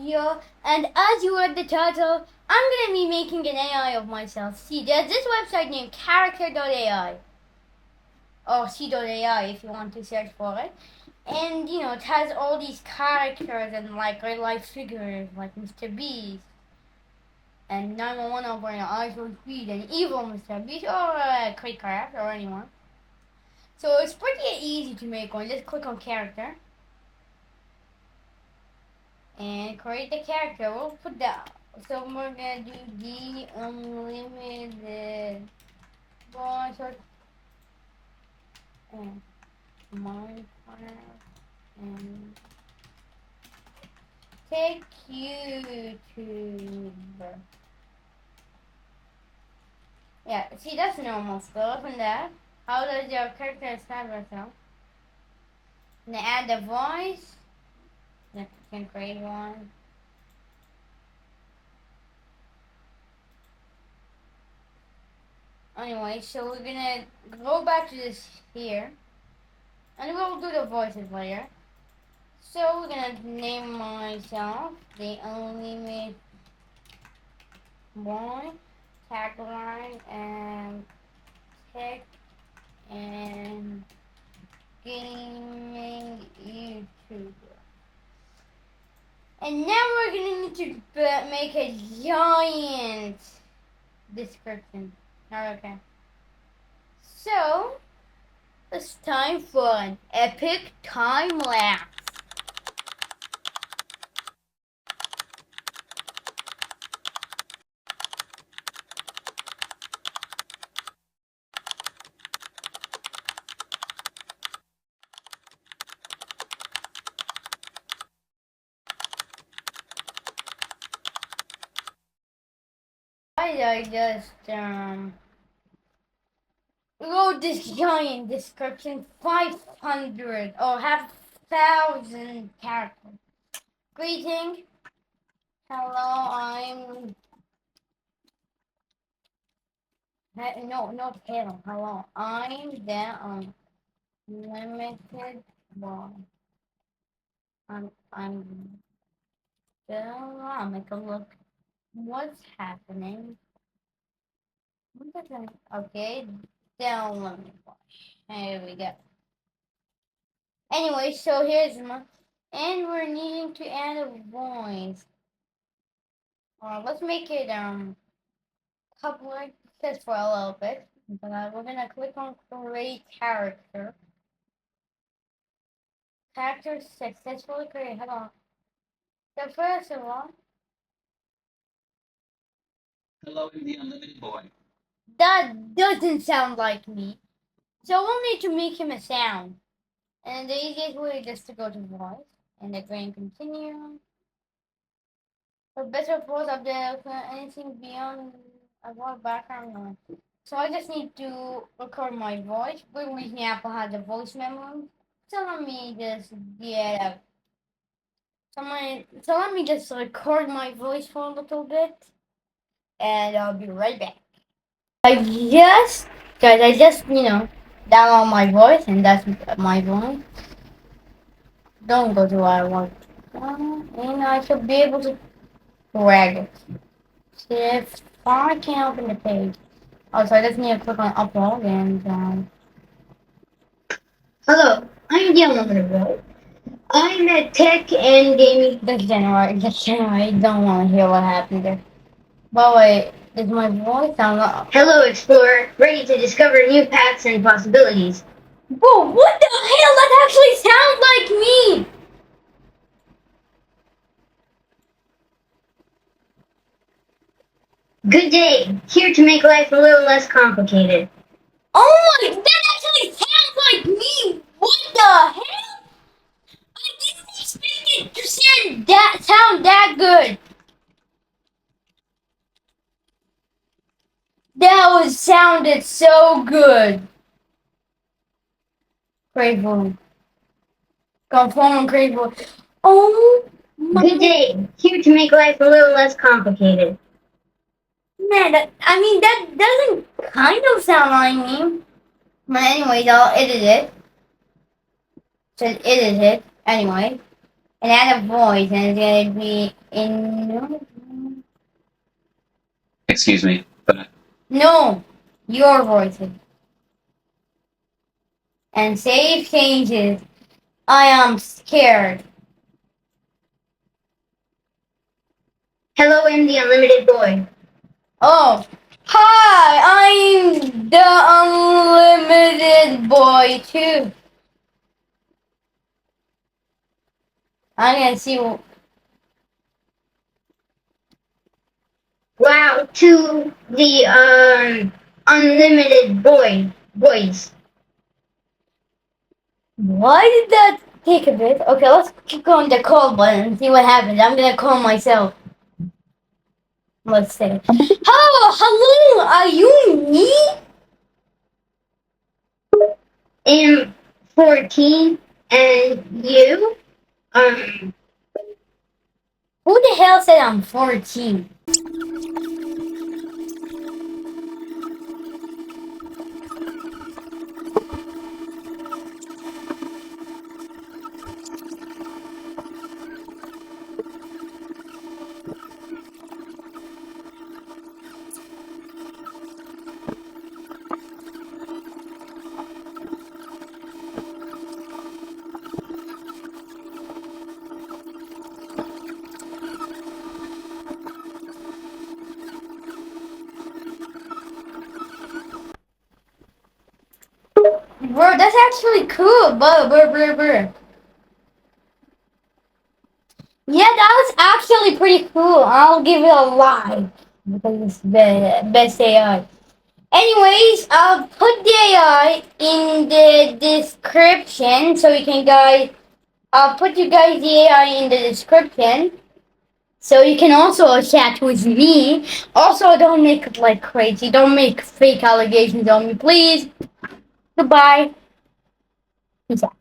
video, and as you read the title, I'm gonna be making an AI of myself. See, there's this website named character.ai or c.ai if you want to search for it. And it has all these characters and like real life figures like Mr. Beast and 911 over an iPhone Speed and evil Mr. Beast or Cricket or anyone. So it's pretty easy to make one. Just click on character and create the character. We'll put that. So we're gonna do the unlimited voice and Minecraft and take YouTube. Yeah, see that's normal stuff and that. How does your character start yourself? And add the voice. You can create one. Anyway, so we're gonna go back to this here. And we'll do the voices later. So we're gonna name myself the Unlimited Boy, tagline, and tech and gaming YouTuber. And now we're gonna need to make a giant description. Okay. So it's time for an epic time lapse. I just wrote this giant description, 500 or half thousand characters. Greeting. Hello, I'm not hello. Hello, I'm the unlimited one. I'm still. I'll make a look. What's happening? Okay, down let me watch. Here we go. Anyway, so here's my, and we're needing to add a voice. Let's make it public just for a little bit. But we're gonna click on create character. Character successfully created. Hold on. So first of all, Hello, I'm the Unlimited Boy. that doesn't sound like me. So we'll need to make him a sound. And the easiest way is just to go to voice and then go and continue. For better pause of anything beyond a what background noise. So I just need to record my voice. Good reason Apple has a voice memo. So let me just get a so let me just record my voice for a little bit and I'll be right back. I just download my voice and that's my voice. Don't go to where I want. And I should be able to drag it. See if I can't open the page. Oh, so I just need to click on upload and hello, I'm the Unlimited Boy. I'm a tech and gaming. That's general. I don't want to hear what happened there. But wait, is my voice sound loud? Hello, explorer. Ready to discover new paths and possibilities. Whoa, what the hell? That actually sounds like me! Good day. Here to make life a little less complicated. Oh my, that actually sounds like me! What the hell? I didn't expect it to sound that good. That sounded so good. Grateful. Conform grateful. Oh my. Good day. Here to make life a little less complicated. Man, that doesn't kind of sound like me. But anyways, I'll edit it. So edit it anyway. and add a voice, and it's gonna be in. Excuse me, but No, your voices. And save changes. I am scared. Hello, I'm the unlimited boy. Oh, hi! I'm the unlimited boy too. I'm gonna see. Wow, to the unlimited boys. Why did that take a bit? Okay, let's click on the call button and see what happens. I'm gonna call myself. Let's say, hello, are you me? I'm 14, and you? Um, Who the hell said I'm 14? Bro, that's actually cool. Bro. Yeah, that was actually pretty cool. I'll give it a like because it's the best AI. Anyways, I'll put the AI in the description so you can guys. I'll put you guys the AI in the description so you can also chat with me. Also, don't make it like crazy. Don't make fake allegations on me, please. Goodbye. Peace out.